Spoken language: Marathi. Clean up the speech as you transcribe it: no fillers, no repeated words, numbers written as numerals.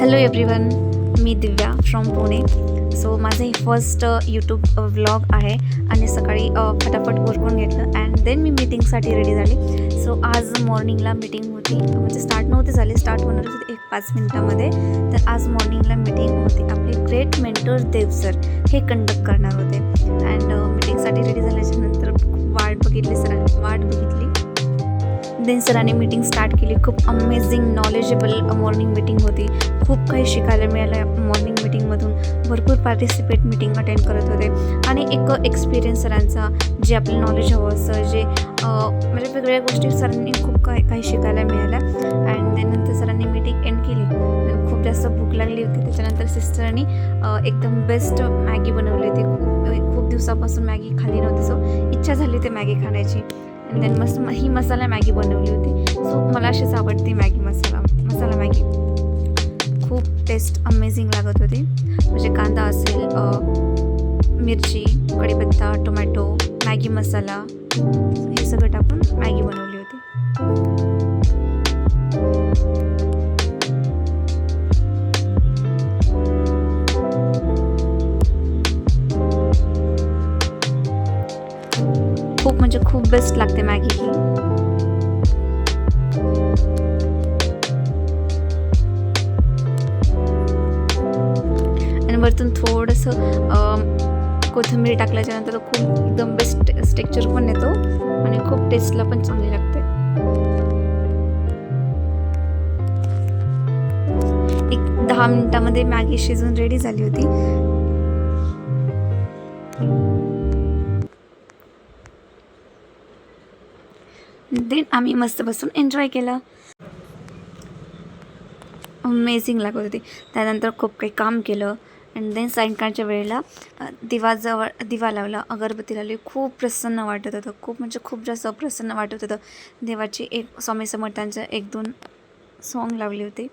Hello everyone, me Divya from Pune. So माझं हे फर्स्ट यूट्यूब व्लॉग आहे आणि सकाळी फटाफट उरकून घेतलं अँड देन मी मीटिंगसाठी रेडी झाली. सो आज मॉर्निंगला मीटिंग होती, म्हणजे स्टार्ट नव्हती झाली, स्टार्ट होणार होती 1-5 मिनटामध्ये. तर आज मॉर्निंगला मीटिंग होती. आपले ग्रेट मेंटर देव सर हे कंडक्ट करणार होते अँड मीटिंगसाठी रेडी झाल्याच्यानंतर वाट बघितली. देन सरांनी मीटिंग स्टार्ट केली. खूप अमेझिंग नॉलेजेबल मॉर्निंग मीटिंग होती. खूप काही शिकायला मिळालं मॉर्निंग मीटिंगमधून. भरपूर पार्टिसिपेट मीटिंग अटेंड करत होते आणि एक एक्सपिरियन्स सरांचा, जे आपलं नॉलेज हवं असं, जे म्हणजे वेगवेगळ्या गोष्टी सरांनी खूप काही शिकायला मिळाल्या. अँड त्यानंतर सरांनी मीटिंग एंड केली. खूप जास्त भूक लागली होती. त्याच्यानंतर सिस्टरांनी एकदम बेस्ट मॅगी बनवली होती. खूप दिवसापासून मॅगी खाल्ली नव्हती, सो इच्छा झाली ते मॅगी खाण्याची. अँड देन ही मसाला मॅगी बनवली होती. सो मला अशीच आवडते मॅगी, मसाला मॅगी. खूप टेस्ट अमेझिंग लागत होती. म्हणजे कांदा असेल, मिरची, कढीपत्ता, टोमॅटो, मॅगी मसाला हे सगळं टाकून मॅगी बनवली होती. खूप म्हणजे खूप बेस्ट लागते मॅगी ही. आणि वरतून थोडंसं कोथिंबीर टाकल्याच्यानंतर खूप एकदम बेस्ट टेक्स्चर पण येतो आणि खूप टेस्टला पण चांगली लागते. एक 10 मिनिटामध्ये मॅगी शिजून रेडी झाली होती. देन आम्ही मस्त बसून एन्जॉय केलं. अमेझिंग लागत होती. त्यानंतर खूप काही काम केलं अँड देन सायंकाळच्या वेळेला दिवा लावला, अगरबत्ती लावली. खूप प्रसन्न वाटत होतं. खूप म्हणजे खूप जास्त प्रसन्न वाटत होतं. देवाची स्वामी समर्थांचं 1-2 सॉन्ग लावली होती.